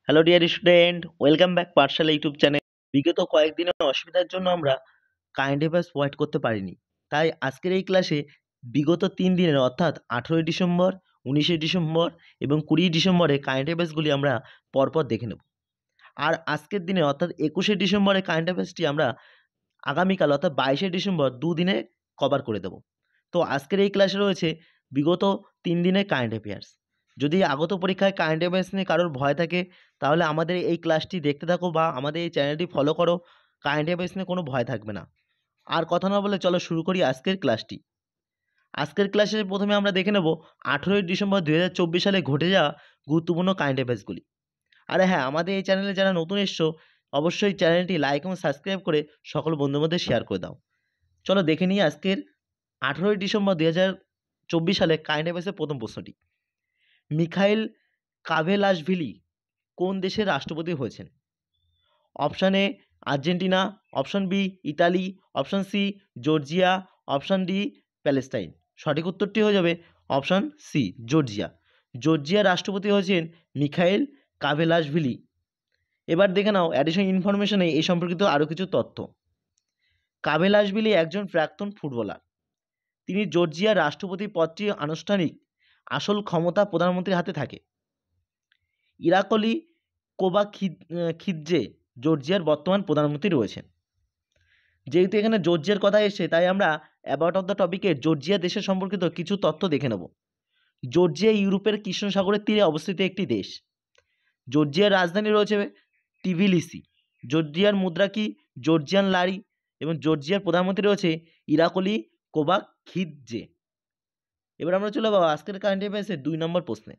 Hello dear student, welcome back পাঠশালা YouTube channel. বিগত কয়েকদিনের অসুবিধার জন্য আমরা কারেন্ট অ্যাফেয়ার্স প্রোভাইড করতে পারিনি, তাই আজকের এই ক্লাসে বিগত 3 দিনের অর্থাৎ 18ই ডিসেম্বর, 19 ডিসেম্বর এবং 20 ডিসেম্বরে কারেন্ট অ্যাফেয়ার্সগুলি আমরা পরপর দেখে নেব। আর আজকের দিনে অর্থাৎ 21 ডিসেম্বরে কারেন্ট অ্যাফেয়ার্সটি আমরা আগামীকাল অর্থাৎ 22 ডিসেম্বর দুদিনে কভার করে দেব। তো আজকের এই ক্লাসে রয়েছে বিগত 3 দিনের কারেন্ট অ্যাফেয়ার্স। যদি আগত পরীক্ষায় কারেন্ট অ্যাফেয়ার্স নিয়ে কারোর ভয় থাকে তাহলে আমাদের এই ক্লাসটি দেখতে থাকো বা আমাদের এই চ্যানেলটি ফলো করো, কারেন্ট অ্যাফেয়ার্স নিয়ে কোনো ভয় থাকবে না। আর কথা না বলে চলো শুরু করি আজকের ক্লাসটি। আজকের ক্লাসে প্রথমে আমরা দেখে নেব 18ই ডিসেম্বর 2024 সালে ঘটে যাওয়া গুরুত্বপূর্ণ কারেন্ট অ্যাফেয়ার্সগুলি। আরে হ্যাঁ, আমাদের এই চ্যানেলে যারা নতুন এসছো অবশ্যই চ্যানেলটি লাইক এবং সাবস্ক্রাইব করে সকল বন্ধুর মধ্যে শেয়ার করে দাও। চলো দেখে নিই আজকের 18ই ডিসেম্বর 2024 সালে কারেন্ট অ্যাফেয়ার্সের প্রথম প্রশ্নটি। মিখাইল কাভেলাসভিলি কোন দেশের রাষ্ট্রপতি হয়েছেন? Option A Argentina, option B Italy, option C Georgia, option D Palestine. সঠিক উত্তরটি হয়ে যাবে অপশান সি জর্জিয়া। জর্জিয়ার রাষ্ট্রপতি হয়েছেন মিখাইল কাভেলাসভিলি। এবার দেখে নাও অ্যাডিশনাল ইনফরমেশনে এই সম্পর্কিত আরও কিছু তথ্য। কাভেলাসভিলি একজন প্রাক্তন ফুটবলার। তিনি জর্জিয়ার রাষ্ট্রপতি পদটি আনুষ্ঠানিক আসল ক্ষমতা প্রধানমন্ত্রীর হাতে থাকে। ইরাকলি কোবাখিদজে জর্জিয়ার বর্তমান প্রধানমন্ত্রী রয়েছেন। যেহেতু এখানে জর্জিয়ার কথা এসছে তাই আমরা অ্যাবাউট অফ দ্য টপিকে জর্জিয়া দেশের সম্পর্কিত কিছু তথ্য দেখে নেব। জর্জিয়া ইউরোপের কৃষ্ণ সাগরের তীরে অবস্থিত একটি দেশ। জর্জিয়ার রাজধানী রয়েছে টিবিলিসি। জর্জিয়ার মুদ্রা কি? জর্জিয়ান লারি। এবং জর্জিয়ার প্রধানমন্ত্রী রয়েছে ইরাকলি কোবাখিদজে। এবার আমরা চলে যাবো আজকের কারেন্ট অ্যাফেয়ার্সের 2 নম্বর প্রশ্নে।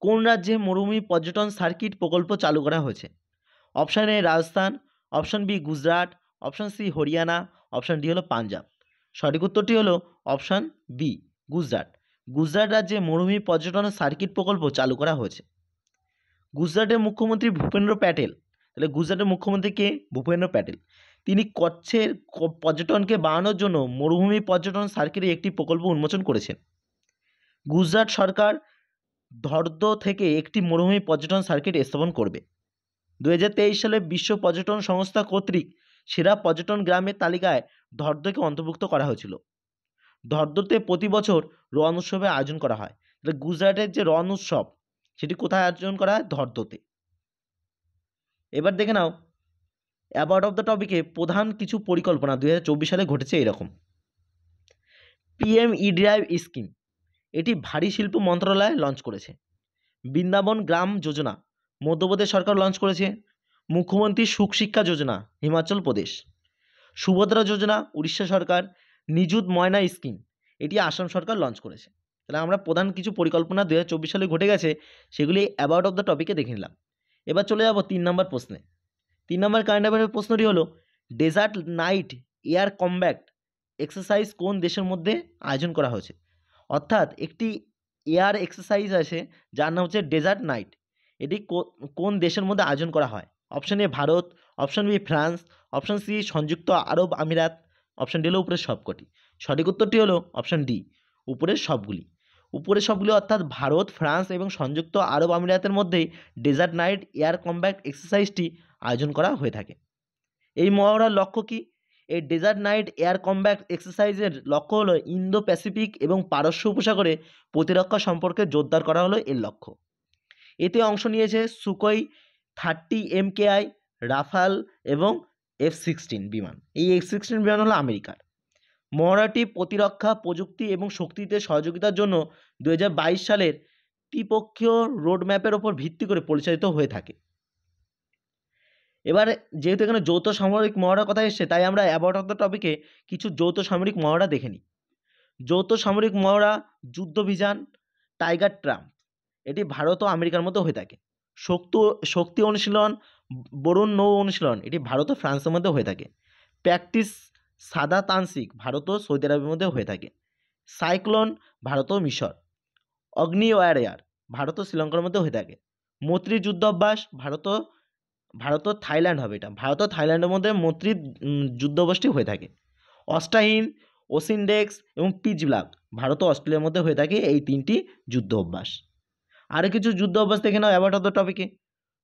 কোন রাজ্যে মরুভূমি পর্যটন সার্কিট প্রকল্প চালু করা হয়েছে? Option A Rajasthan, option B Gujarat, option C Haryana, option D হলো পাঞ্জাব। সঠিক উত্তরটি হলো অপশান বি গুজরাট। গুজরাট রাজ্যে মরুভূমি পর্যটন সার্কিট প্রকল্প চালু করা হয়েছে। গুজরাটের মুখ্যমন্ত্রী ভূপেন্দ্র প্যাটেল, তাহলে গুজরাটের মুখ্যমন্ত্রী কে? ভূপেন্দ্র প্যাটেল। তিনি কচ্ছের পর্যটনকে বাড়ানোর জন্য মরুভূমি পর্যটন সার্কিটের একটি প্রকল্প উন্মোচন করেছেন। গুজরাট সরকার ধর্দ থেকে একটি মরুভূমি পর্যটন সার্কিট স্থাপন করবে। 2023 সালে বিশ্ব পর্যটন সংস্থা কর্তৃক সেরা পর্যটন গ্রামের তালিকায় ধর্দকে অন্তর্ভুক্ত করা হয়েছিল। ধর্দতে প্রতি বছর রণ উৎসবের আয়োজন করা হয়। তাহলে গুজরাটের যে রণ উৎসব সেটি কোথায় আয়োজন করা হয়? ধর্দতে। এবার দেখে নাও অ্যাবাউট অফ দ্য টপিকে প্রধান কিছু পরিকল্পনা 2024 সালে ঘটেছে এরকম। PM ই-ড্রাইভ স্কিম, এটি ভারী শিল্প মন্ত্রণালয় লঞ্চ করেছে। বৃন্দাবন গ্রাম যোজনা মধ্যপ্রদেশ সরকার লঞ্চ করেছে। মুখ্যমন্ত্রী সুখ শিক্ষা যোজনা হিমাচল প্রদেশ। সুভদ্রা যোজনা উড়িষ্যা সরকার। নিযুত ময়না স্কিম এটি আসাম সরকার লঞ্চ করেছে। তাহলে আমরা প্রধান কিছু পরিকল্পনা 2024 সালে ঘটে গেছে সেগুলি অ্যাবাউট অফ দ্য টপিকে দেখে নিলাম। এবার চলে যাব 3 নম্বর প্রশ্নে। 3 নম্বর কারেন্ট অ্যাফেয়ারের প্রশ্নটি হলো desert knight air combat exercise কোন দেশের মধ্যে আয়োজন করা হয়েছে? অর্থাৎ একটি এয়ার এক্সারসাইজ আছে যার নাম হচ্ছে ডেজার্ট নাইট। এটি কোন দেশের মধ্যে আয়োজন করা হয়? Option A Bharat, option B France, option C সংযুক্ত আরব আমিরাত, অপশান ডি হলো উপরের সবকটি। সঠিক উত্তরটি হলো অপশান ডি উপরের সবগুলি। উপরের সবগুলি অর্থাৎ ভারত, ফ্রান্স এবং সংযুক্ত আরব আমিরাতের মধ্যেই ডেজার্ট নাইট এয়ার কমব্যাট এক্সারসাইজটি আয়োজন করা হয়ে থাকে। এই মহড়ার লক্ষ্য কি? এই ডেজার্ট নাইট এয়ার কমব্যাট এক্সারসাইজের লক্ষ্য হলো ইন্দো প্যাসিফিক এবং পারস্য উপসাগরে প্রতিরক্ষা সম্পর্কে জোরদার করা হলো এর লক্ষ্য। এতে অংশ নিয়েছে সুকোই 30 MKI, রাফাল এবং F-16 বিমান। এই F-16 বিমান হলো আমেরিকার। মহড়াটি প্রতিরক্ষা প্রযুক্তি এবং শক্তিতে সহযোগিতার জন্য 2022 সালের ত্রিপক্ষীয় রোডম্যাপের ওপর ভিত্তি করে পরিচালিত হয়ে থাকে। এবার যেহেতু এখানে যৌথ সামরিক মহড়ার কথা এসছে তাই আমরা অ্যাবাউট অফ দ্য টপিকে কিছু যৌথ সামরিক মহড়া দেখে নিই। যৌথ সামরিক মহড়া যুদ্ধভিযান টাইগার ট্রাম্প, এটি ভারত ও আমেরিকার মধ্যে হয়ে থাকে। শক্তি অনুশীলন বরুণ নৌ অনুশীলন, এটি ভারত ও ফ্রান্সের মধ্যে হয়ে থাকে। প্র্যাকটিস সাদা তানসিক ভারত ও সৌদি আরবের মধ্যে হয়ে থাকে। সাইক্লোন ভারত ও মিশর। অগ্নি ওয়ারিয়ার ভারত ও শ্রীলঙ্কার মধ্যে হয়ে থাকে। মৈত্রী যুদ্ধ অভ্যাস ভারত ও থাইল্যান্ড হবে, এটা ভারত ও থাইল্যান্ডের মধ্যে মৈত্রী যুদ্ধবষ্টি হয়ে থাকে। অস্টাহিন, ওসিনডেক্স এবং পিচ ব্লাক ভারত ও অস্ট্রেলিয়ার মধ্যে হয়ে থাকে এই 3টি যুদ্ধ অভ্যাস। আরও কিছু যুদ্ধ অভ্যাস দেখে নাও অ্যাবাউট অফ দ্য টপিকে।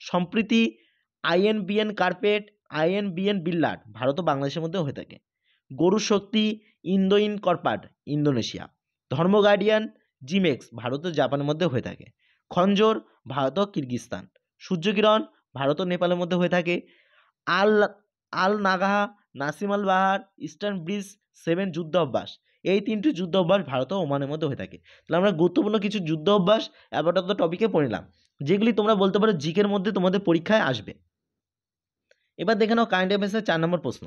সম্প্রীতি, আইএনবিএন কার্পেট, আইএনবিএন বিল্লাট ভারত ও বাংলাদেশের মধ্যে হয়ে থাকে। গরুর শক্তি, ইন্দোইন কর্পাট ইন্দোনেশিয়া। ধর্ম গার্ডিয়ান, জিমেক্স ভারত ও জাপানের মধ্যে হয়ে থাকে। খঞ্জর ভারত ও কিরগিস্তান। সূর্যকিরণ ভারত ও নেপালের মধ্যে হয়ে থাকে। আল আল নাগাহা, নাসিম আল বাহার, ইস্টার্ন ব্রিজ, 7 যুদ্ধ অভ্যাস, এই 3টি যুদ্ধ অভ্যাস ভারত ও ওমানের মধ্যে হয়ে থাকে। তাহলে আমরা গুরুত্বপূর্ণ কিছু যুদ্ধ অভ্যাস অ্যাবাউট অফ দ্য টপিকে পড়লাম, যেগুলি তোমরা বলতে পারো জিকের মধ্যে তোমাদের পরীক্ষায় আসবে। এবার দেখে নাও কারেন্ট অ্যাফেয়ার্সের 4 নম্বর প্রশ্ন।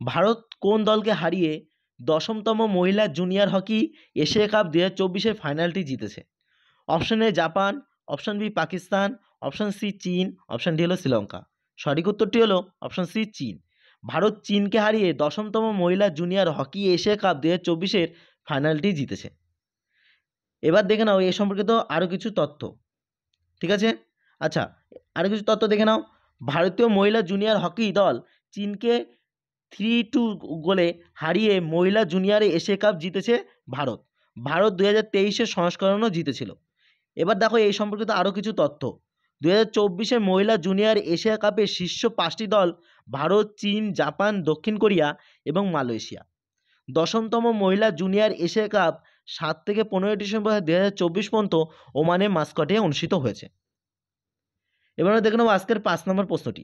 ভারত কোন দলকে হারিয়ে 10তম মহিলা জুনিয়র হকি এশিয়া কাপ 2024-এর ফাইনালটি জিতেছে? Option A Japan, option B Pakistan, option C চীন, অপশন ডি হলো শ্রীলঙ্কা। সঠিক উত্তরটি হলো অপশন সি চীন। ভারত চীনকে হারিয়ে 10তম মহিলা জুনিয়র হকি এশিয়া কাপ 2024-এর ফাইনালটি জিতেছে। এবার দেখে নাও এ সম্পর্কিত আরও কিছু তথ্য, ঠিক আছে? আচ্ছা, আরও কিছু তথ্য দেখে নাও। ভারতীয় মহিলা জুনিয়র হকি দল চীনকে 3-2 গোলে হারিয়ে মহিলা জুনিয়রে এশিয়া কাপ জিতেছে ভারত। ভারত 2023-এর সংস্করণও জিতেছিল। এবার দেখো এই সম্পর্কিত আরও কিছু তথ্য। 2024-এর মহিলা জুনিয়র এশিয়া কাপের শীর্ষ 5টি দল ভারত, চীন, জাপান, দক্ষিণ কোরিয়া এবং মালয়েশিয়া। 10তম মহিলা জুনিয়র এশিয়া কাপ 7 থেকে 15 ডিসেম্বর 2024 পর্যন্ত ওমানের মাস্কটে অনুষ্ঠিত হয়েছে। এবার দেখে নেব আজকের 5 নম্বর প্রশ্নটি।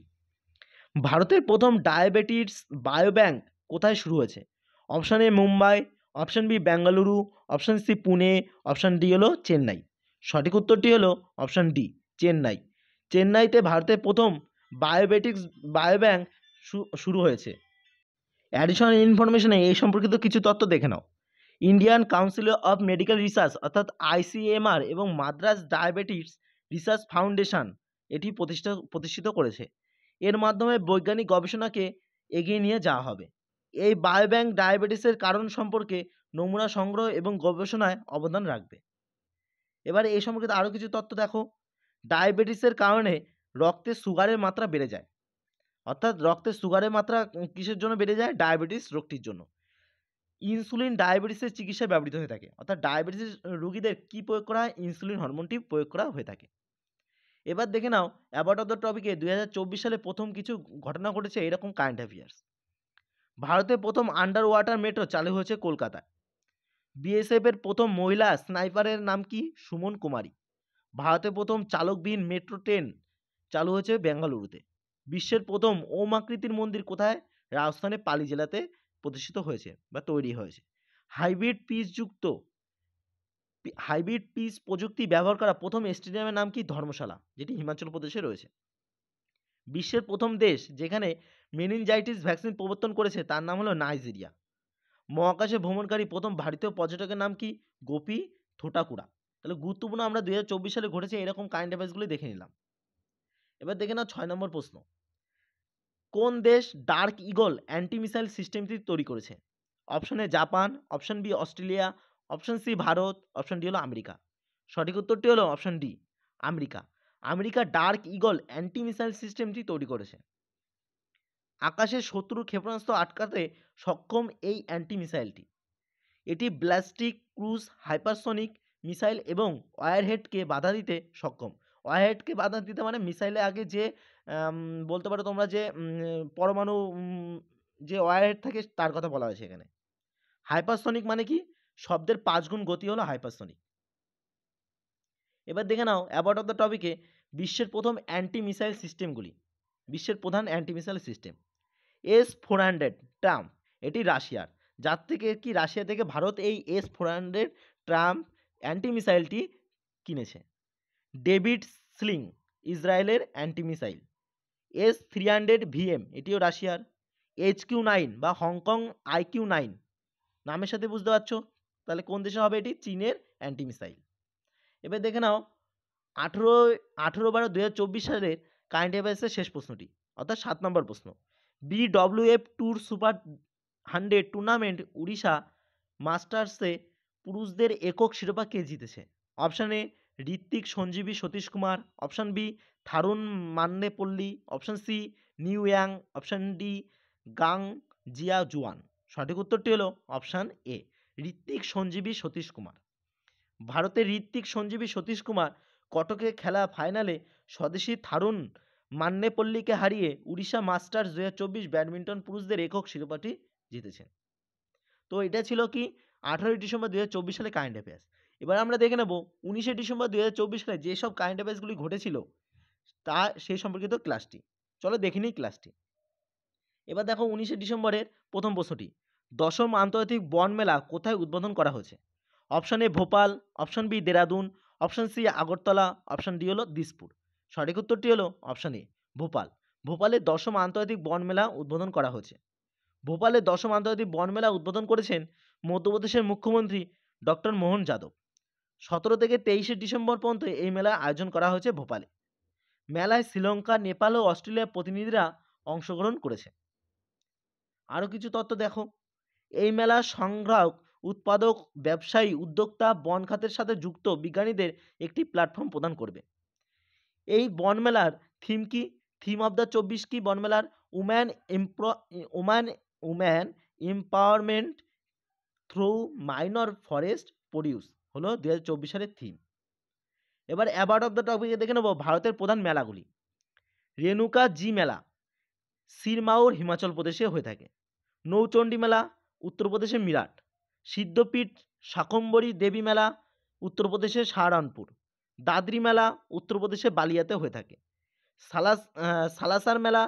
ভারতের প্রথম ডায়াবেটিস বায়োব্যাংক কোথায় শুরু হয়েছে? Option A Mumbai, option B Bengaluru, option C Pune, option D হলো চেন্নাই। সঠিক উত্তরটি হলো অপশন ডি চেন্নাই। চেন্নাইতে ভারতের প্রথম বায়োবেটিক্স বায়োব্যাংক শুরু হয়েছে। অ্যাডিশনাল ইনফরমেশনে এই সম্পর্কিত কিছু তথ্য দেখে নাও। Indian council of medical research অর্থাৎ আইসিএমআর এবং মাদ্রাজ ডায়াবেটিস রিসার্চ ফাউন্ডেশন এটি প্রতিষ্ঠিত করেছে। এর মাধ্যমে বৈজ্ঞানিক গবেষণাকে এগিয়ে নিয়ে যাওয়া হবে। এই বায়োব্যাংক ডায়াবেটিসের কারণ সম্পর্কে নমুনা সংগ্রহ এবং গবেষণায় অবদান রাখবে। এবার এই সম্পর্কিত আরও কিছু তথ্য দেখো। ডায়াবেটিসের কারণে রক্তে সুগারের মাত্রা বেড়ে যায়, অর্থাৎ রক্তে সুগারের মাত্রা কিসের জন্য বেড়ে যায়? ডায়াবেটিস রোগটির জন্য। ইনসুলিন ডায়াবেটিসের চিকিৎসায় ব্যবহৃত হয়ে থাকে, অর্থাৎ ডায়াবেটিস রোগীদের কী প্রয়োগ করা হয়? ইনসুলিন হরমোনটি প্রয়োগ করা হয়ে থাকে। এবার দেখে নাও অ্যাবাউট অফ দ্য টপিকে 2024 সালে প্রথম কিছু ঘটনা ঘটেছে এরকম কারেন্ট অ্যাফেয়ার্স। ভারতের প্রথম আন্ডার ওয়াটার মেট্রো চালু হয়েছে কলকাতায়। বিএসএফ এর প্রথম মহিলা স্নাইপারের নাম কি? সুমন কুমারী। ভারতের প্রথম চালকবিহীন মেট্রো ট্রেন চালু হয়েছে বেঙ্গালুরুতে। বিশ্বের প্রথম ওম আকৃতির মন্দির কোথায়? রাজস্থানের পালি জেলাতে প্রতিষ্ঠিত হয়েছে বা তৈরি হয়েছে। হাইব্রিড পিচ প্রযুক্তি ব্যবহার করা প্রথম স্টেডিয়ামের নাম কি? ধর্মশালা, যেটি হিমাচল প্রদেশে রয়েছে। বিশ্বের প্রথম দেশ যেখানে মেনিনজাইটিস ভ্যাকসিন প্রবর্তন করেছে তার নাম হলো নাইজেরিয়া। মহাকাশে ভ্রমণকারী প্রথম ভারতীয় পর্যটকের নাম কি? গোপী থোটাকুড়া। তাহলে গুরুত্বপূর্ণ আমরা 2024 সালে ঘটেছে এরকম কারেন্ট অ্যাফেয়ার্সগুলি দেখে নিলাম। এবার দেখে নাও 6 নম্বর প্রশ্ন। কোন দেশ ডার্ক ইগল অ্যান্টি মিসাইল সিস্টেমটি তৈরি করেছে? Option A Japan, option B Australia, option C Bharat, option D হলো আমেরিকা। সঠিক উত্তরটি হলো option D America. America dark eagle anti missile সিস্টেমটি তৈরি করেছে। আকাশে শত্রুর ক্ষেপণাস্ত্র আটকাতে সক্ষম এই অ্যান্টি মিসাইলটি। এটি ব্যালিস্টিক ক্রুজ হাইপারসনিক মিসাইল এবং ওয়ারহেডকে বাধা দিতে সক্ষম। ওয়ারহেডকে বাধা দিতে মানে মিসাইলে আগে যে বলতে পারো তোমরা যে পরমাণু যে ওয়ারহেড থাকে তার কথা বলা হয়েছে এখানে। হাইপারসনিক মানে কি? শব্দের 5 গুণ গতি হলো হাইপারসনিক। এবার দেখে নাও অ্যাবাউট অফ দ্য টপিকে বিশ্বের প্রথম অ্যান্টি মিসাইল সিস্টেমগুলি। বিশ্বের প্রধান anti missile system S-400 Trump, এটি রাশিয়ার। যার থেকে কি রাশিয়া থেকে ভারত এই S-400 ট্রাম্প অ্যান্টি মিসাইলটি কিনেছে। ডেভিড স্লিং ইসরায়েলের অ্যান্টি মিসাইল। S-300VM এটিও রাশিয়ার। HQ-9 বা হংকং IQ-9 নামের সাথে বুঝতে পারছো তাহলে কোন দেশে হবে? এটি চীনের অ্যান্টি মিসাইল। এবার দেখে নাও 18/12/2024 সালের কারেন্ট অ্যাফেয়ার্সের শেষ প্রশ্নটি, অর্থাৎ 7 নম্বর প্রশ্ন। BWF tour super 100 tournament Orissa মাস্টার্সে পুরুষদের একক শিরোপা কে জিতেছে? Option A Rithvik Sanjeevi Sathish Kumar, option B Tharun Mannepalli, option C নিউ ইয়াং, অপশান ডি গাং জিয়া জুয়ান। সঠিক উত্তরটি হলো অপশান এ ঋত্বিক সঞ্জীবী সতীশ কুমার। ভারতের ঋত্বিক সঞ্জীবী সতীশ কুমার কটকে খেলা ফাইনালে স্বদেশী থারুণ মান্নেপল্লীকে হারিয়ে উড়িষ্যা মাস্টার্স 2024 ব্যাডমিন্টন পুরুষদের একক শিরোপাটি জিতেছেন। তো এটা ছিল কি 18 ডিসেম্বর 2024 সালে কারেন্ট অ্যাফেয়ার্স। এবার আমরা দেখে নেব 19 ডিসেম্বর 2024 সালে যেসব কারেন্ট অ্যাফেয়ার্সগুলি ঘটেছিল তা সেই সম্পর্কিত ক্লাসটি। চলো দেখে নিই ক্লাসটি। এবার দেখো 19 ডিসেম্বরের প্রথম প্রশ্নটি, দশম আন্তর্জাতিক বন মেলা কোথায় উদ্বোধন করা হয়েছে? Option A Bhopal, option B Dehradun, option C Agartala, option D হলো দিসপুর। সঠিক উত্তরটি হলো অপশন এ ভোপাল। ভোপালে দশম আন্তর্জাতিক বন মেলা উদ্বোধন করা হয়েছে। ভোপালে দশম আন্তর্জাতিক বন মেলা উদ্বোধন করেছেন মধ্যপ্রদেশের মুখ্যমন্ত্রী ডক্টর মোহন যাদব। 17 থেকে 23 ডিসেম্বর পর্যন্ত এই মেলার আয়োজন করা হয়েছে ভোপালে। মেলায় শ্রীলঙ্কা, নেপাল ও অস্ট্রেলিয়ার প্রতিনিধিরা অংশগ্রহণ করেছে। আরও কিছু তথ্য দেখো, এই মেলার সংগ্রাহক, উৎপাদক, ব্যবসায়ী, উদ্যোক্তা, বন খাতের সাথে যুক্ত বিজ্ঞানীদের একটি প্ল্যাটফর্ম প্রদান করবে। এই বন মেলার থিম কি? থিম অফ দ্য 24 কি বন মেলার? Woman empowerment through minor forest produce হলো 2024 সালের থিম। এবার অ্যাবাউট অফ দ্য টপিকে দেখে নেব ভারতের প্রধান মেলাগুলি। রেণুকা জি মেলা সিরমাউর হিমাচল প্রদেশে হয়ে থাকে। নৌচণ্ডী মেলা উত্তরপ্রদেশের মিরাট। সিদ্ধপীঠ শাকম্বরী দেবী মেলা উত্তরপ্রদেশের সাহারানপুর। দাদরি মেলা উত্তরপ্রদেশের বালিয়াতে হয়ে থাকে। সালাসার মেলা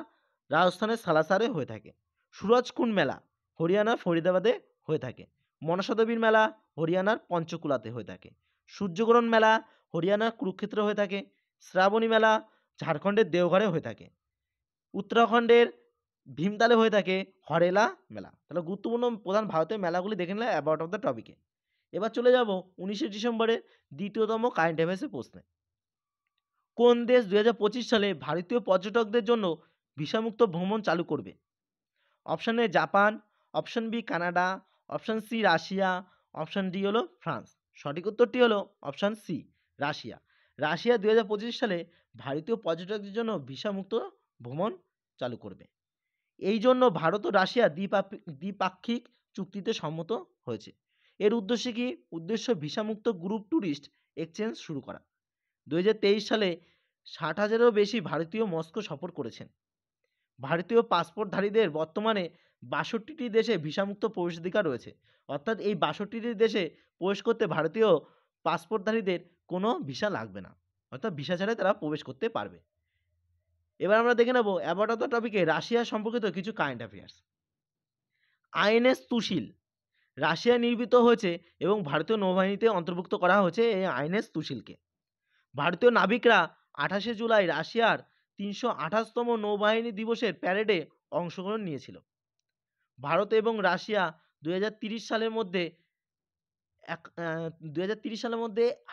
রাজস্থানের সালাসারে হয়ে থাকে। সুরজকুণ্ড মেলা হরিয়ানার ফরিদাবাদে হয়ে থাকে। মনসা দেবীর মেলা হরিয়ানার পঞ্চকুলাতে হয়ে থাকে। সূর্যগ্রহণ মেলা হরিয়ানার কুরুক্ষেত্রে হয়ে থাকে। শ্রাবণী মেলা ঝাড়খণ্ডের দেওঘরে হয়ে থাকে। উত্তরাখণ্ডের ভীমতালে হয়ে থাকে হরেলা মেলা। তাহলে গুরুত্বপূর্ণ প্রধান ভারতের মেলাগুলি দেখে নিলে অ্যাবাউট অফ দ্য টপিকে। এবার চলে যাব 19 ডিসেম্বরের দ্বিতীয়তম কারেন্ট অ্যাফেয়ার্সের প্রশ্নে। কোন দেশ 2025 সালে ভারতীয় পর্যটকদের জন্য ভিসামুক্ত ভ্রমণ চালু করবে? Option A Japan, option B Canada, option C Russia, option D হলো ফ্রান্স। সঠিক উত্তরটি হলো অপশন সি রাশিয়া। রাশিয়া 2025 সালে ভারতীয় পর্যটকদের জন্য ভিসামুক্ত ভ্রমণ চালু করবে। এই জন্য ভারত ও রাশিয়া দ্বিপাক্ষিক চুক্তিতে সম্মত হয়েছে। এর উদ্দেশ্য কি? উদ্দেশ্য ভিসামুক্ত গ্রুপ ট্যুরিস্ট এক্সচেঞ্জ শুরু করা। 2023 সালে 60,000-এরও বেশি ভারতীয় মস্কো সফর করেছেন। ভারতীয় পাসপোর্টধারীদের বর্তমানে 62টি দেশে ভিসামুক্ত প্রবেশাধিকার রয়েছে। অর্থাৎ এই 62টি দেশে প্রবেশ করতে ভারতীয় পাসপোর্টধারীদের কোনো ভিসা লাগবে না, অর্থাৎ ভিসা ছাড়াই তারা প্রবেশ করতে পারবে। এবার আমরা দেখে নেব অ্যাবাউট অফ দ্য টপিকে রাশিয়া সম্পর্কিত কিছু কারেন্ট অ্যাফেয়ার্স। আইএনএস তুশিল রাশিয়া নির্মিত হয়েছে এবং ভারতীয় নৌবাহিনীতে অন্তর্ভুক্ত করা হয়েছে এই আইএনএস তুশিলকে। ভারতীয় নাবিকরা 28শে জুলাই রাশিয়ার 328তম নৌবাহিনী দিবসের প্যারেডে অংশগ্রহণ নিয়েছিল। ভারত এবং রাশিয়া 2030 সালের মধ্যে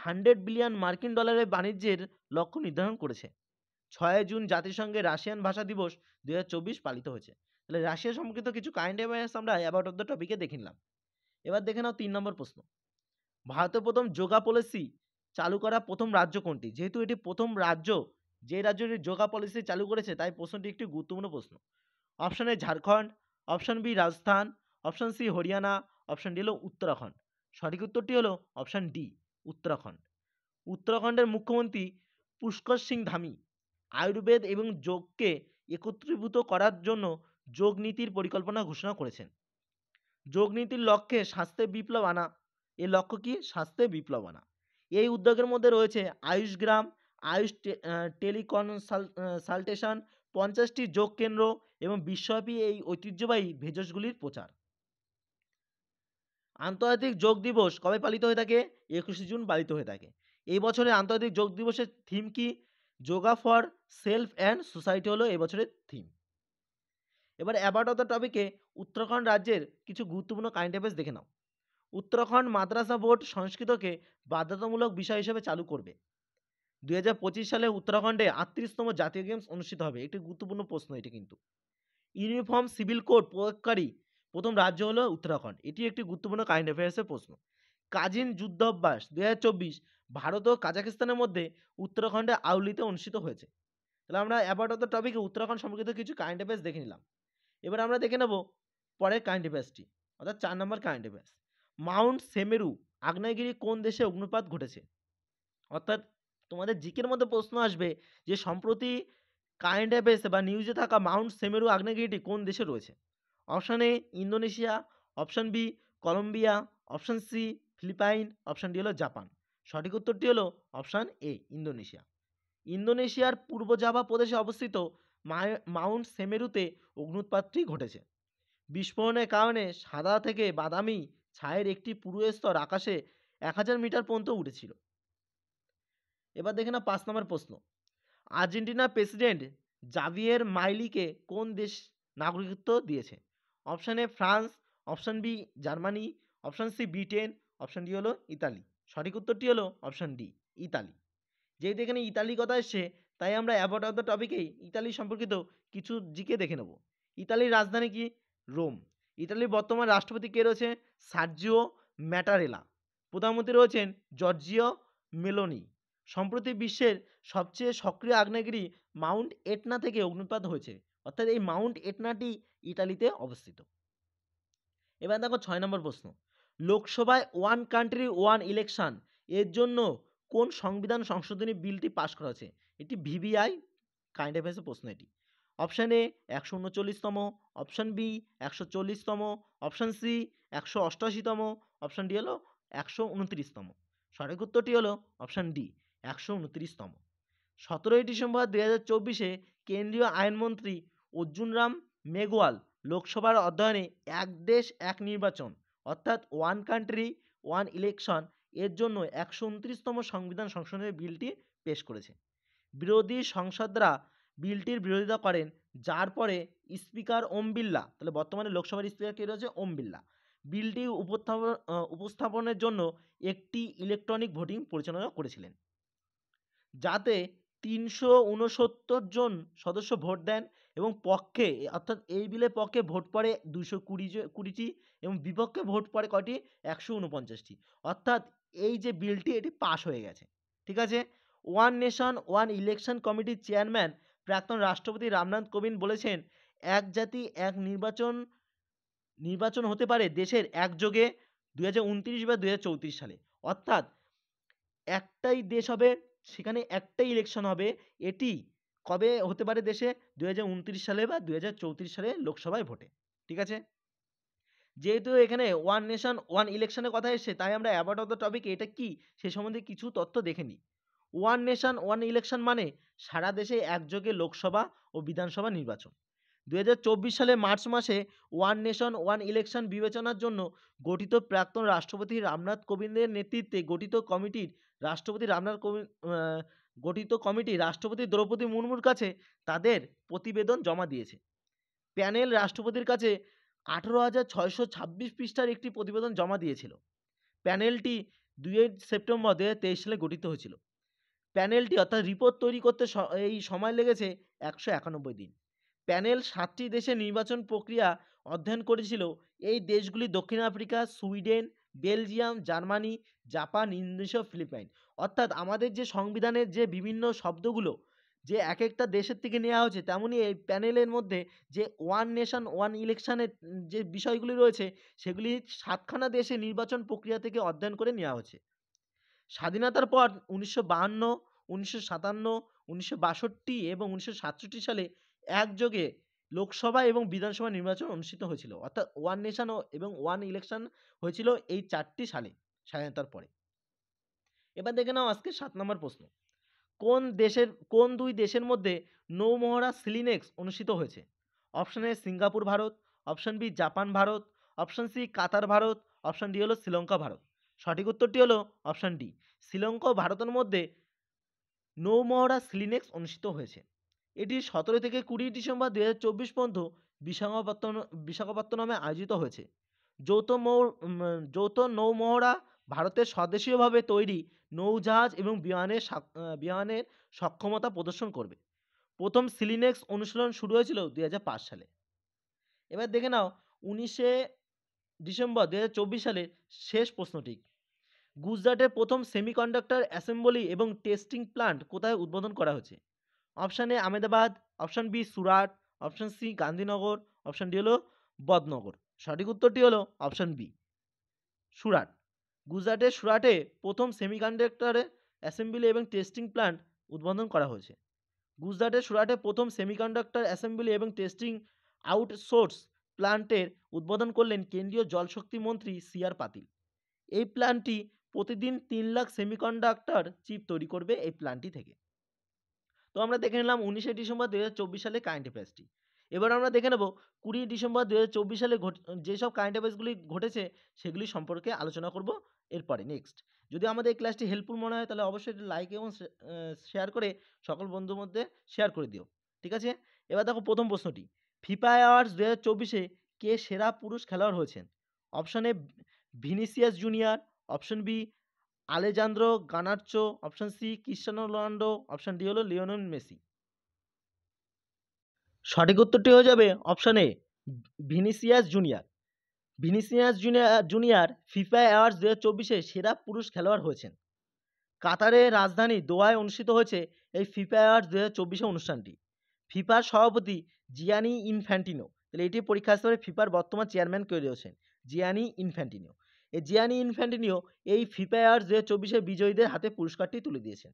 100 বিলিয়ন মার্কিন ডলারের বাণিজ্যের লক্ষ্য নির্ধারণ করেছে। 6 জুন জাতিসংঘের রাশিয়ান ভাষা দিবস 2024 পালিত হয়েছে। তাহলে রাশিয়া সম্পর্কিত কিছু কারেন্ট অ্যাফেয়ার্স আমরা অ্যাবাউট অফ দ্য টপিকে দেখে নিলাম। এবার দেখে নাও 3 নম্বর প্রশ্ন। ভারতের প্রথম যোগা পলিসি চালু করা প্রথম রাজ্য কোনটি? যেহেতু এটি প্রথম রাজ্য, যে রাজ্যটি যোগা পলিসি চালু করেছে, তাই প্রশ্নটি একটি গুরুত্বপূর্ণ প্রশ্ন। Option A Jharkhand, option B Rajasthan, option C Haryana, option D হলো উত্তরাখণ্ড। সঠিক উত্তরটি হলো অপশন ডি উত্তরাখণ্ড। উত্তরাখণ্ডের মুখ্যমন্ত্রী পুষ্কর সিং ধামি আয়ুর্বেদ এবং যোগকে একত্রীভূত করার জন্য যোগ নীতির পরিকল্পনা ঘোষণা করেছেন। যোগ নীতির লক্ষ্যে স্বাস্থ্যে বিপ্লব আনা। এর লক্ষ্য কি? স্বাস্থ্যে বিপ্লব আনা। এই উদ্যোগের মধ্যে রয়েছে আয়ুষ গ্রাম, আয়ুষ টেলিকনসালটেশন, 50টি যোগ কেন্দ্র এবং বিশ্বব্যাপী এই ঐতিহ্যবাহী ভেষজগুলির প্রচার। আন্তর্জাতিক যোগ দিবস কবে পালিত হয়ে থাকে? 21শে জুন পালিত হয়ে থাকে। এই বছরের আন্তর্জাতিক যোগ দিবসের থিম কি? Yoga for self and society হলো এই বছরের থিম। এবার অ্যাবাউট অফ দ্য টপিকে উত্তরাখণ্ড রাজ্যের কিছু গুরুত্বপূর্ণ কারেন্ট অ্যাফেয়ার্স দেখে নাও। উত্তরাখণ্ড মাদ্রাসা বোর্ড সংস্কৃতকে বাধ্যতামূলক বিষয় হিসেবে চালু করবে। 2025 সালে উত্তরাখণ্ডে 38তম জাতীয় গেমস অনুষ্ঠিত হবে। একটি গুরুত্বপূর্ণ প্রশ্ন এটি কিন্তু। ইউনিফর্ম সিভিল কোড প্রয়োগকারী প্রথম রাজ্য হলো উত্তরাখণ্ড। এটি একটি গুরুত্বপূর্ণ কারেন্ট অ্যাফেয়ার্সের প্রশ্ন। কাজিন যুদ্ধাভ্যাস 2024 ভারত ও কাজাকিস্তানের মধ্যে উত্তরাখণ্ডে আউলিতে অনুষ্ঠিত হয়েছে। তাহলে আমরা অ্যাবাউট অফ দ্য টপিকে উত্তরাখণ্ড সম্পর্কিত কিছু কারেন্ট অ্যাফেয়ার্স দেখে নিলাম। এবার আমরা দেখে নেব পরের কারেন্ট অ্যাফেয়ার্সটি, অর্থাৎ 4 নম্বর কারেন্ট অ্যাফেয়ার্স। মাউন্ট সেমেরু আগ্নেয়গিরি কোন দেশে অগ্নুৎপাত ঘটেছে? অর্থাৎ তোমাদের জিকের মধ্যে প্রশ্ন আসবে যে সম্প্রতি কারেন্ট অ্যাফেয়ার্সে বা নিউজে থাকা মাউন্ট সেমেরু আগ্নেয়গিরিটি কোন দেশে রয়েছে? Option A Indonesia, option B Colombia, option C Philippines, option D হলো জাপান। সঠিক উত্তরটি হলো অপশান এ ইন্দোনেশিয়া। ইন্দোনেশিয়ার পূর্ব জাভা প্রদেশে অবস্থিত মাউন্ট সেমেরুতে অগ্নুৎপাতটি ঘটেছে। বিস্ফোরণের কারণে সাদা থেকে বাদামি ছায়ের একটি পুরু স্তর আকাশে 1000 মিটার পর্যন্ত উঠেছিল। এবার দেখে না 5 নম্বর প্রশ্ন। আর্জেন্টিনার প্রেসিডেন্ট জাভিয়ের মাইলিকে কোন দেশ নাগরিকত্ব দিয়েছে? Option A France, option B Germany, option C Britain, option D হলো ইতালি। সঠিক উত্তরটি হলো অপশান ডি ইতালি। যেহেতু এখানে ইতালি কথা এসছে, তাই আমরা অ্যাবাউট অফ দ্য টপিকেই ইতালি সম্পর্কিত কিছু জিকে দেখে নেব। ইতালির রাজধানী কি? রোম। ইতালির বর্তমান রাষ্ট্রপতি কে রয়েছে? সার্জিও ম্যাটারেলা। প্রধানমন্ত্রী রয়েছেন জর্জিও মেলোনি। সম্প্রতি বিশ্বের সবচেয়ে সক্রিয় আগ্নেয়গিরি মাউন্ট এটনা থেকে অগ্নুৎপাত হয়েছে, অর্থাৎ এই মাউন্ট এটনাটি ইতালিতে অবস্থিত। এবার দেখো 6 নম্বর প্রশ্ন। লোকসভায় ওয়ান কান্ট্রি ওয়ান ইলেকশন এর জন্য কোন সংবিধান সংশোধনী বিলটি পাশ করা হয়েছে? এটি ভিভিআই কাইন্ড অ্যাফেয়ার্সের প্রশ্ন এটি। অপশান এ 139তম, অপশান বি 140তম, অপশান সি 188তম, অপশান ডি হলো 129তম। সঠিক উত্তরটি হলো অপশান ডি 129তম। 17ই ডিসেম্বর 2024 কেন্দ্রীয় আইনমন্ত্রী অর্জুন রাম মেঘওয়াল লোকসভার অধ্যয়নে এক দেশ এক নির্বাচন অর্থাৎ ওয়ান কান্ট্রি ওয়ান ইলেকশন এর জন্য 129তম সংবিধান সংশোধনের বিলটি পেশ করেছে। বিরোধী সংসদরা বিলটির বিরোধিতা করেন, যার পরে স্পিকার ওম বিড়লা, তাহলে বর্তমানে লোকসভার স্পিকার কে রয়েছে? ওম বিড়লা, বিলটি উপস্থাপনের জন্য একটি ইলেকট্রনিক ভোটিং পরিচালনা করেছিলেন, যাতে 369 জন সদস্য ভোট দেন এবং পক্ষে অর্থাৎ এই বিলের পক্ষে ভোট পড়ে 220টি এবং বিপক্ষে ভোট পড়ে কয়টি? 149টি। অর্থাৎ এই যে বিলটি এটি পাশ হয়ে গেছে। ঠিক আছে। ওয়ান নেশন ওয়ান ইলেকশন কমিটির চেয়ারম্যান প্রাক্তন রাষ্ট্রপতি রামনাথ কোবিন্দ বলেছেন, এক জাতি এক নির্বাচন হতে পারে দেশের একযোগে 2029 বা 2034 সালে। অর্থাৎ একটাই দেশ হবে, সেখানে একটাই ইলেকশন হবে। এটি কবে হতে পারে দেশে? 2029 সালে বা 2034 সালে লোকসভায় ভোটে। ঠিক আছে। যেহেতু এখানে ওয়ান নেশন ওয়ান ইলেকশনের কথা এসছে, তাই আমরা অ্যাবাউট অফ দ্য টপিক এটা কি সে সম্বন্ধে কিছু তথ্য দেখে নিই। ওয়ান নেশন ওয়ান ইলেকশন মানে সারা দেশে একযোগে লোকসভা ও বিধানসভা নির্বাচন। 2024 সালে মার্চ মাসে ওয়ান নেশন ওয়ান ইলেকশন বিবেচনার জন্য গঠিত প্রাক্তন রাষ্ট্রপতি রামনাথ কোবিন্দের নেতৃত্বে গঠিত কমিটি রাষ্ট্রপতি দ্রৌপদী মুর্মুর কাছে তাদের প্রতিবেদন জমা দিয়েছে। প্যানেল রাষ্ট্রপতির কাছে 18,626 পৃষ্ঠার একটি প্রতিবেদন জমা দিয়েছিল। প্যানেলটি 2 সেপ্টেম্বর 2023 সালে গঠিত হয়েছিল। প্যানেলটি অর্থাৎ রিপোর্ট তৈরি করতে এই সময় লেগেছে 191 দিন। প্যানেল 7টি দেশের নির্বাচন প্রক্রিয়া অধ্যয়ন করেছিল। এই দেশগুলি দক্ষিণ Africa, Sweden, Belgium, Germany, Japan, Indonesia, Philippines. অর্থাৎ আমাদের যে সংবিধানের যে বিভিন্ন শব্দগুলো যে এক একটা দেশের থেকে নেওয়া হয়েছে, তেমনই এই প্যানেলের মধ্যে যে ওয়ান নেশন ওয়ান ইলেকশনের যে বিষয়গুলি রয়েছে, সেগুলি 7খানা দেশে নির্বাচন প্রক্রিয়া থেকে অধ্যয়ন করে নেওয়া হয়েছে। স্বাধীনতার পর 1952, 1957, 1962 এবং 1967 সালে একযোগে লোকসভা এবং বিধানসভা নির্বাচন অনুষ্ঠিত হয়েছিল। অর্থাৎ ওয়ান নেশন এবং ওয়ান ইলেকশন হয়েছিল এই 4টি সালে স্বাধীনতার পরে। এবার দেখে নাও আজকে 7 নম্বর প্রশ্ন। কোন দুই দেশের মধ্যে নৌমহড়া সিলিনেক্স অনুষ্ঠিত হয়েছে? Option A Singapore Bharat, option B Japan Bharat, option C Qatar Bharat, option D হলো শ্রীলঙ্কা ভারত। সঠিক উত্তরটি হলো অপশন ডি শ্রীলঙ্কা ও ভারতের মধ্যে নৌমহড়া সিলিনেক্স অনুষ্ঠিত হয়েছে। এটি 17 থেকে 20 ডিসেম্বর 2024 পর্যন্ত বিশাখাপত্তনমে আয়োজিত হয়েছে। যৌথ নৌমহড়া ভারতের স্বদেশীয়ভাবে তৈরি নৌজাহাজ এবং বিমানের সক্ষমতা প্রদর্শন করবে। প্রথম সিলিনেক্স অনুশীলন শুরু হয়েছিল 2005 সালে। এবার দেখে নাও 19 ডিসেম্বর 2024 সালের শেষ প্রশ্নটি। গুজরাটের প্রথম সেমিকন্ডাক্টর অ্যাসেম্বলি এবং টেস্টিং প্লান্ট কোথায় উদ্বোধন করা হয়েছে? Option A Ahmedabad, option B Surat, option C Gandhinagar, option D হলো বদনগর। সঠিক উত্তরটি হলো অপশান বি সুরাট। গুজরাটের সুরাটে প্রথম সেমিকন্ডাক্টরের অ্যাসেম্বলি এবং টেস্টিং প্ল্যান্ট উদ্বোধন করা হয়েছে। গুজরাটের সুরাটে প্রথম সেমিকন্ডাক্টর অ্যাসেম্বলি এবং টেস্টিং আউটসোর্স প্ল্যান্টের উদ্বোধন করলেন কেন্দ্রীয় জলশক্তি মন্ত্রী সি.আর. পাতিল। এই প্ল্যান্টটি প্রতিদিন 3 লাখ সেমিকন্ডাক্টর চিপ তৈরি করবে এই প্ল্যান্টটি থেকে। তো আমরা দেখে নিলাম 19শে ডিসেম্বর 2024 সালে কারেন্ট অ্যাফেয়ার্সটি। এবার আমরা দেখে নেব 20 ডিসেম্বর 2024 সালে যেসব কারেন্ট অ্যাফেয়ার্সগুলি ঘটেছে সেগুলি সম্পর্কে আলোচনা করব এরপরে নেক্সট। যদি আমাদের এই ক্লাসটি হেল্পফুল মনে হয় তাহলে অবশ্যই লাইক এবং শেয়ার করে সকল বন্ধুর মধ্যে শেয়ার করে দিও, ঠিক আছে। এবার দেখো প্রথম প্রশ্নটি, ফিফা অ্যাওয়ার্ডস 2024-এ কে সেরা পুরুষ খেলোয়াড় হয়েছেন? Option A Vinicius junior, option B Alejandro Garnacho, option C Cristiano Ronaldo, option D হলো লিওনেল মেসি। সঠিক উত্তরটি হয়ে যাবে option A Vinicius junior. Vinicius junior FIFA awards 2024-এ সেরা পুরুষ খেলোয়াড় হয়েছেন। কাতারের রাজধানী দোহায় অনুষ্ঠিত হয়েছে এই ফিফা অ্যাওয়ার্ডস 2024 অনুষ্ঠানটি। ফিফার সভাপতি জিয়ানি ইনফ্যান্টিনো, তাহলে এটি পরীক্ষা আসতে পারে ফিফার বর্তমান চেয়ারম্যান কে রয়েছেন জিয়ানি ইনফ্যান্টিনো। এই জিয়ানি ইনফ্যান্টিনো এই ফিফা অ্যাওয়ার্ডস 2024-এ বিজয়ীদের হাতে পুরস্কারটি তুলে দিয়েছেন।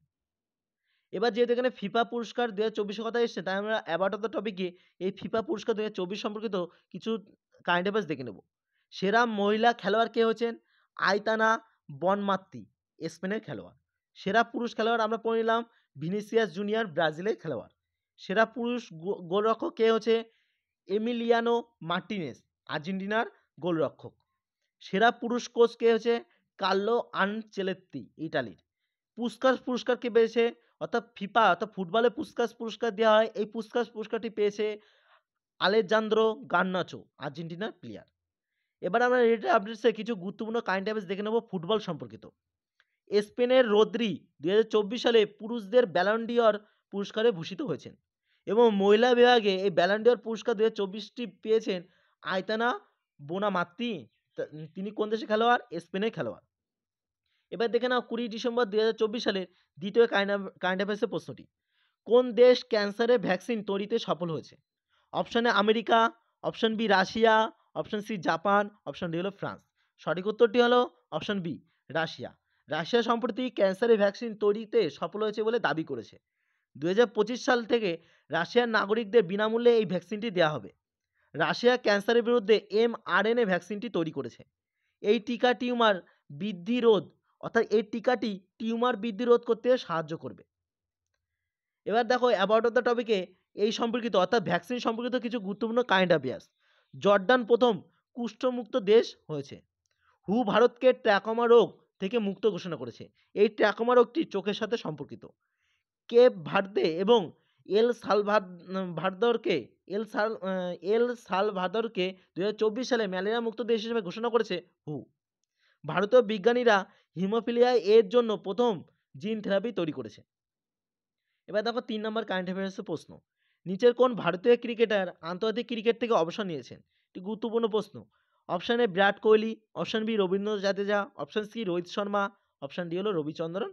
এবার যেহেতু এখানে ফিফা পুরস্কার 2024-এর কথা এসেছে, তাই আমরা অ্যাওয়ার্ড অফ দ্য টপিকে এই ফিফা পুরস্কার 2024 সম্পর্কিত কিছু কারেন্ট অ্যাফেয়ার্স দেখে নেব। সেরা মহিলা খেলোয়াড় কে হয়েছেন? আইতানা বনমাত্তি, স্পেনের খেলোয়াড়। সেরা পুরুষ খেলোয়াড় আমরা পড়ে নিলাম ভিনিসিয়াস জুনিয়র, ব্রাজিলের খেলোয়াড়। সেরা পুরুষ গোলরক্ষক কে হচ্ছে? এমিলিয়ানো মার্টিনেজ, আর্জেন্টিনার গোলরক্ষক। সেরা পুরুষ কোচ কে হচ্ছে? কার্লো আনচেলত্তি, ইটালির। পুরস্কার কে পেয়েছে? অর্থাৎ ফিফা অর্থাৎ ফুটবলে পুরস্কার দেওয়া হয়, এই পুরস্কারটি পেয়েছে আলেজান্দ্রো গার্নাচো, আর্জেন্টিনার প্লেয়ার। এবার আমরা রিলেটেড আপডেটসে কিছু গুরুত্বপূর্ণ কারেন্ট অ্যাফেয়ার্স দেখে নেব ফুটবল সম্পর্কিত। স্পেনের রদ্রি 2024 সালে পুরুষদের ব্যালন ডি'অর পুরস্কারে ভূষিত হয়েছেন এবং মহিলা বিভাগে এই ব্যালন ডি'অর পুরস্কার 2024টি পেয়েছেন আইতানা বোনামাত্তি। তিনি কোন দেশের খেলোয়াড়? স্পেনের খেলোয়াড়। এবার দেখে নাও 20 ডিসেম্বর 2024 সালের দ্বিতীয় কারেন্ট অ্যাফেয়ার্সের প্রশ্নটি, কোন দেশ ক্যান্সারের ভ্যাকসিন তৈরিতে সফল হয়েছে? Option A America, option B Russia, option C Japan, option D হলো ফ্রান্স। সঠিক উত্তরটি হলো অপশন বি রাশিয়া। রাশিয়া সম্প্রতি ক্যান্সারের ভ্যাকসিন তৈরিতে সফল হয়েছে বলে দাবি করেছে। 2025 সাল থেকে রাশিয়ার নাগরিকদের বিনামূল্যে এই ভ্যাকসিনটি দেওয়া হবে। রাশিয়া ক্যান্সারের বিরুদ্ধে mRNA ভ্যাকসিনটি তৈরি করেছে। এই টিকা টিউমার বৃদ্ধি রোধ অর্থাৎ এই টিকাটি টিউমার বৃদ্ধি রোধ করতে সাহায্য করবে। এবার দেখো অ্যাবাউট অফ দ্য টপিকে এই সম্পর্কিত অর্থাৎ ভ্যাকসিন সম্পর্কিত কিছু গুরুত্বপূর্ণ কারেন্ট অ্যাফেয়ার্স। জর্ডান প্রথম কুষ্ঠমুক্ত দেশ হয়েছে। হু ভারতকে ট্র্যাকোমা রোগ থেকে মুক্ত ঘোষণা করেছে। এই ট্র্যাকোমা রোগটি চোখের সাথে সম্পর্কিত। কেপ ভার্দে এবং এল সালভাদরকে 2024 সালে ম্যালেরিয়া মুক্ত দেশ হিসেবে ঘোষণা করেছে হু। ভারতীয় বিজ্ঞানীরা হিমোফিলিয়া এর জন্য প্রথম জিন থেরাপি তৈরি করেছে। এবার দেখো 3 নম্বর কারেন্ট অ্যাফেয়ার্সের প্রশ্ন, নিচের কোন ভারতীয় ক্রিকেটার আন্তর্জাতিক ক্রিকেট থেকে অবসর নিয়েছেন? একটি গুরুত্বপূর্ণ প্রশ্ন। Option A Virat Kohli, option B Ravindra Jadeja, option C Rohit Sharma, option D হলো রবিচন্দ্রন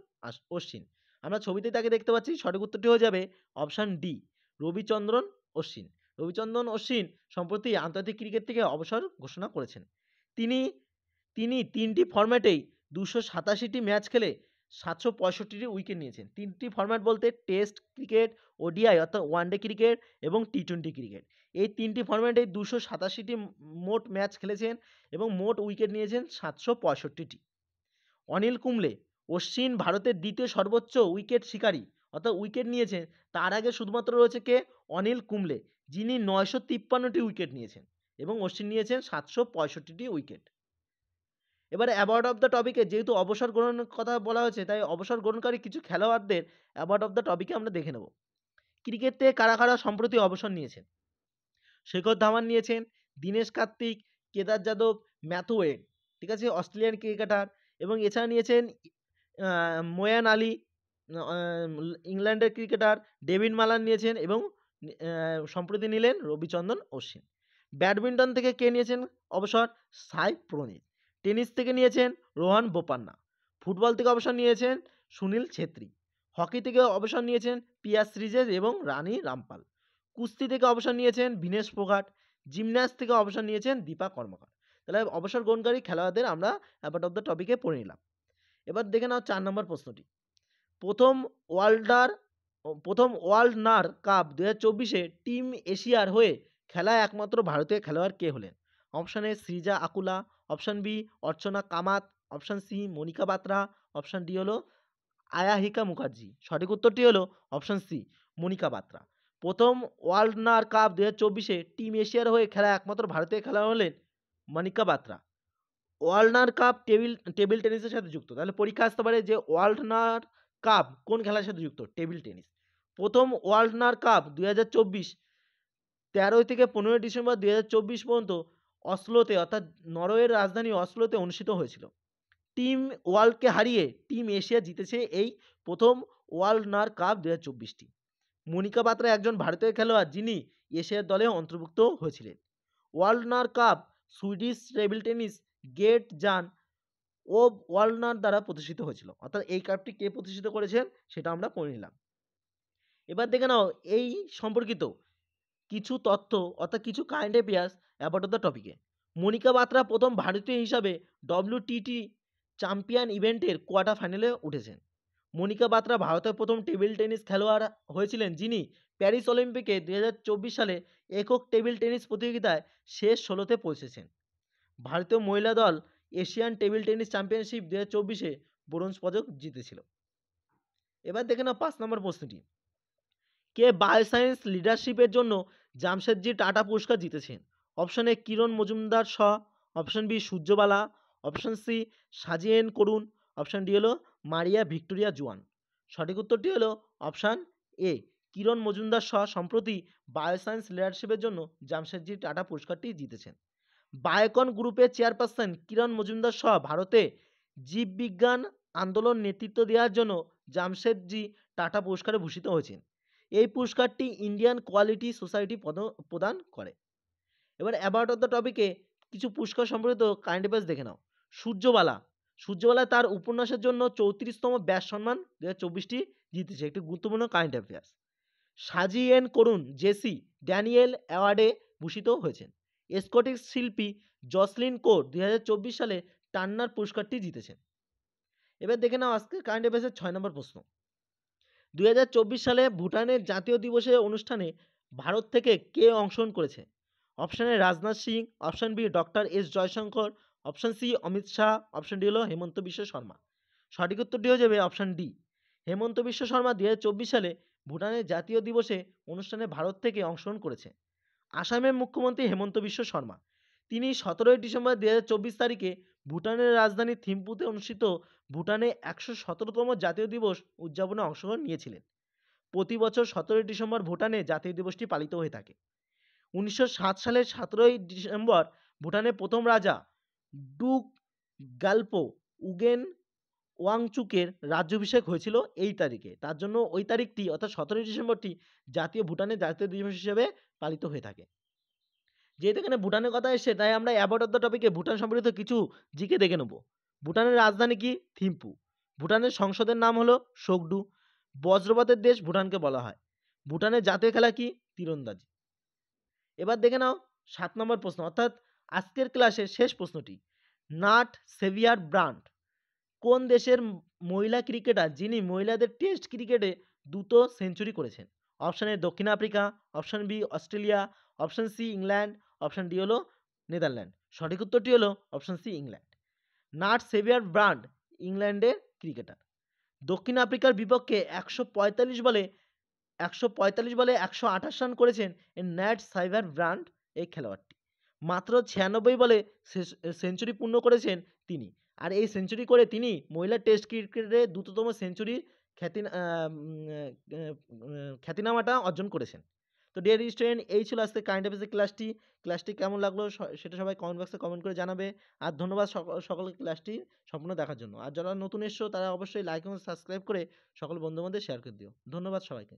অশ্বিন। আমরা ছবিতে তাকে দেখতে পাচ্ছি, সঠিক উত্তরটি হয়ে যাবে অপশন ডি রবিচন্দ্রন অশ্বিন। রবিচন্দ্রন অশ্বিন সম্প্রতি আন্তর্জাতিক ক্রিকেট থেকে অবসর ঘোষণা করেছেন। তিনি 3টি ফরম্যাটেই 287টি ম্যাচ খেলে 765টি উইকেট নিয়েছেন। 3টি ফরম্যাট বলতে টেস্ট ক্রিকেট, ওডিআই অর্থাৎ ওয়ানডে ক্রিকেট এবং টি20 ক্রিকেট। এই 3টি ফরম্যাটে 287টি মোট ম্যাচ খেলেছেন এবং মোট উইকেট নিয়েছেন 765টি। অনিল কুম্বলে অশ্বিন ভারতের দ্বিতীয় সর্বোচ্চ উইকেট শিকারী অর্থাৎ উইকেট নিয়েছেন। তার আগে শুধুমাত্র রয়েছে কে? অনিল কুম্বলে, যিনি 953টি উইকেট নিয়েছেন এবং অশ্বিন নিয়েছেন 765টি উইকেট। এবারে অ্যাওয়ার্ড অফ দ্য টপিকে যেহেতু অবসর গ্রহণের কথা বলা হয়েছে, তাই অবসর গ্রহণকারী কিছু খেলোয়াড়দের অ্যাওয়ার্ড অফ দ্য টপিকে আমরা দেখে নেব। ক্রিকেট থেকে কারা কারা সম্প্রতি অবসর নিয়েছেন? শেখর ধাওয়ান নিয়েছেন, দীনেশ কার্তিক, কেদার যাদব, ম্যাথু ওয়েড, ঠিক আছে, অস্ট্রেলিয়ান ক্রিকেটার। এবং এছাড়া নিয়েছেন মোয়ান আলী, ইংল্যান্ডের ক্রিকেটার, ডেভিড মালান নিয়েছেন এবং সম্প্রতি নিলেন রবিচন্দ্রন অশ্বিন। ব্যাডমিন্টন থেকে কে নিয়েছেন অবসর? সাই প্রণীত। টেনিস থেকে নিয়েছেন রোহান বোপান্না। ফুটবল থেকে অবসর নিয়েছেন সুনীল ছেত্রী। হকি থেকে অবসর নিয়েছেন পিয়া শ্রীজেশ এবং রানী রামপাল। কুস্তি থেকে অবসর নিয়েছেন ভিনেশ ফোগাট। জিমন্যাস্ট থেকে অবসর নিয়েছেন দীপা কর্মকার। তাহলে অবসর গ্রহণকারী খেলোয়াড়দের আমরা অ্যাবাউট অফ দ্য টপিকে পড়ে নিলাম। এবার দেখে নাও 4 নম্বর প্রশ্নটি। প্রথম ওয়ার্ল্ডনার কাপ 2024-এ টিম এশিয়ার হয়ে খেলা একমাত্র ভারতীয় খেলোয়াড় কে হলেন? Option A Sreeja Akula, option B Archana Kamath, option C Manika Batra, option D হলো আয়াহিকা মুখার্জি। সঠিক উত্তরটি হলো অপশন সি মনিকা বাত্রা। প্রথম ওয়ার্ল্ডনার কাপ 2024-এ টিম এশিয়ার হয়ে খেলা একমাত্র ভারতীয় খেলোয়াড় হলেন মনিকা বাত্রা। ওয়ার্ল্ডনার কাপ টেবিল টেনিসের সাথে যুক্ত। তাহলে পরীক্ষা আসতে পারে যে ওয়ার্ল্ডনার কাপ কোন খেলার সাথে যুক্ত? Table tennis. প্রথম ওয়ার্ল্ডনার কাপ 2024 13 থেকে 15 ডিসেম্বর 2024 পর্যন্ত অসলোতে অর্থাৎ নরওয়ের রাজধানী অসলোতে অনুষ্ঠিত হয়েছিল। টিম ওয়ার্ল্ডকে হারিয়ে টিম এশিয়া জিতেছে এই প্রথম ওয়ার্ল্ডনার কাপ 2024টি। মনিকা বাত্রা একজন ভারতীয় খেলোয়াড় যিনি এশিয়ার দলে অন্তর্ভুক্ত হয়েছিলেন। Waldner cup Swedish table tennis গেট জান ও ওয়ার্ল্ডনার দ্বারা প্রতিষ্ঠিত হয়েছিল। অর্থাৎ এই কাপটি কে প্রতিষ্ঠিত করেছেন সেটা আমরা পড়ে নিলাম। এবার দেখে নাও এই সম্পর্কিত কিছু তথ্য অর্থাৎ কিছু কারেন্ট অ্যাফেয়ার্স অ্যাবাউট দ্য টপিকে। মনিকা বাত্রা প্রথম ভারতীয় হিসাবে WTT চ্যাম্পিয়ন ইভেন্টের কোয়ার্টার ফাইনালে উঠেছেন। মনিকা বাত্রা ভারতের প্রথম টেবিল টেনিস খেলোয়াড় হয়েছিলেন যিনি প্যারিস অলিম্পিকে 2024 সালে একক টেবিল টেনিস প্রতিযোগিতায় শেষ 16তে পৌঁছেছেন। ভারতীয় মহিলা দল এশিয়ান টেবিল টেনিস চ্যাম্পিয়নশিপ 2024-এ ব্রোঞ্জ পদক জিতেছিল। এবার দেখে নাও 5 নম্বর প্রশ্নটি। কে বায়োসায়েন্স লিডারশিপের জন্য জামশেদজি টাটা পুরস্কার জিতেছেন? Option A Kiran Mazumdar Shaw, option B Suryabala, option C সাজিয়েন করুন, অপশন ডি হলো মারিয়া ভিক্টোরিয়া জুয়ান। সঠিক উত্তরটি হলো অপশন এ কিরণ মজুমদার শ সম্প্রতি বায়োসায়েন্স লিডারশিপের জন্য জামশেদজি টাটা পুরস্কারটি জিতেছেন। বায়োকন গ্রুপের চেয়ারপারসন কিরণ মজুমদার শ ভারতে জীববিজ্ঞান আন্দোলন নেতৃত্ব দেওয়ার জন্য জামশেদজি টাটা পুরস্কারে ভূষিত হয়েছেন। এই পুরস্কারটি ইন্ডিয়ান কোয়ালিটি সোসাইটি প্রদান করে। এবার অ্যাবাউট অফ দ্য টপিকে কিছু পুরস্কার সম্পর্কিত কারেন্ট অ্যাফেয়ার্স দেখে নাও। সূর্যবালা তার উপন্যাসের জন্য 34তম ব্যাস সম্মান 2024টি জিতেছে, একটি গুরুত্বপূর্ণ কারেন্ট অ্যাফেয়ার্স। সাজিয়েন করুন জেসি ড্যানিয়েল অ্যাওয়ার্ডে ভূষিত হয়েছেন। স্কটিশ শিল্পী জসলিন কোর 2024 সালে টান্নার পুরস্কারটি জিতেছেন। এবার দেখে নাও আজকে কারেন্ট অ্যাফেয়ার্সের 6 নম্বর প্রশ্ন। 2024 সালে ভুটানের জাতীয় দিবসের অনুষ্ঠানে ভারত থেকে কে অংশগ্রহণ করেছে? Option A Rajnath Singh, option B doctor S Jaishankar, option C Amit Shah, option D হলো হেমন্ত বিশ্ব শর্মা। সঠিক উত্তরটি হয়ে যাবে অপশন ডি হেমন্ত বিশ্ব শর্মা 2024 সালে ভুটানের জাতীয় দিবসে অনুষ্ঠানে ভারত থেকে অংশগ্রহণ করেছে। আসামের মুখ্যমন্ত্রী হেমন্ত বিশ্ব শর্মা তিনি 17 ডিসেম্বর 2024 তারিখে ভুটানের রাজধানী থিম্পুতে অনুষ্ঠিত ভুটানে 117তম জাতীয় দিবস উদযাপনে অংশগ্রহণ নিয়েছিলেন। প্রতি বছর 17 ডিসেম্বর ভুটানে জাতীয় দিবসটি পালিত হয়ে থাকে। 1907 সালের 17 ডিসেম্বর ভুটানের প্রথম রাজা ডুক গালপো উগেন ওয়াংচুকের রাজ্যাভিষেক হয়েছিল এই তারিখে। তার জন্য ওই তারিখটি অর্থাৎ 17 ডিসেম্বরটি ভুটানের জাতীয় দিবস হিসেবে পালিত হয়ে থাকে। যেহেতু এখানে ভুটানের কথা এসে তাই আমরা অ্যাবাউট অফ দ্য টপিকে ভুটান সম্পর্কিত কিছু জিকে দেখে নেব। ভুটানের রাজধানী কি? থিম্পু। ভুটানের সংসদের নাম হলো সোগডু। বজ্রপাতের দেশ ভুটানকে বলা হয়। ভুটানের জাতীয় খেলা কি? তীরন্দাজি। এবার দেখে নাও 7 নম্বর প্রশ্ন অর্থাৎ আজকের ক্লাসের শেষ প্রশ্নটি। নাট সেভিয়ার ব্রান্ড কোন দেশের মহিলা ক্রিকেটার যিনি মহিলাদের টেস্ট ক্রিকেটে 2টো সেঞ্চুরি করেছেন? অপশন এ দক্ষিণ Africa, option B Australia, option C England, option D হলো নেদারল্যান্ড। সঠিক উত্তরটি হলো option C England. Nat Sciver Brunt ইংল্যান্ডের ক্রিকেটার। দক্ষিণ আফ্রিকার বিপক্ষে 145 বলে 128 রান করেছেন এই ন্যাট সেভিয়ার ব্রান্ড এই খেলোয়াড়টি। মাত্র 96 বলে সেঞ্চুরি পূর্ণ করেছেন তিনি। আর এই সেঞ্চুরি করে তিনি মহিলা টেস্ট ক্রিকেটে 2তম সেঞ্চুরি খ্যাতিনামাটা অর্জন করেছেন। তো ডিয়ার স্টুডেন্ট এই ছিল আজকে কারেন্ট অ্যাফেয়ার্সের ক্লাসটি কেমন লাগলো সেটা সবাই কমেন্ট বক্সে কমেন্ট করে জানাবে। আর ধন্যবাদ সকলকে ক্লাসটি সম্পূর্ণ দেখার জন্য। আর যারা নতুন এসছো তারা অবশ্যই লাইক এবং সাবস্ক্রাইব করে সকল বন্ধুদের শেয়ার করে দিও। ধন্যবাদ সবাইকে।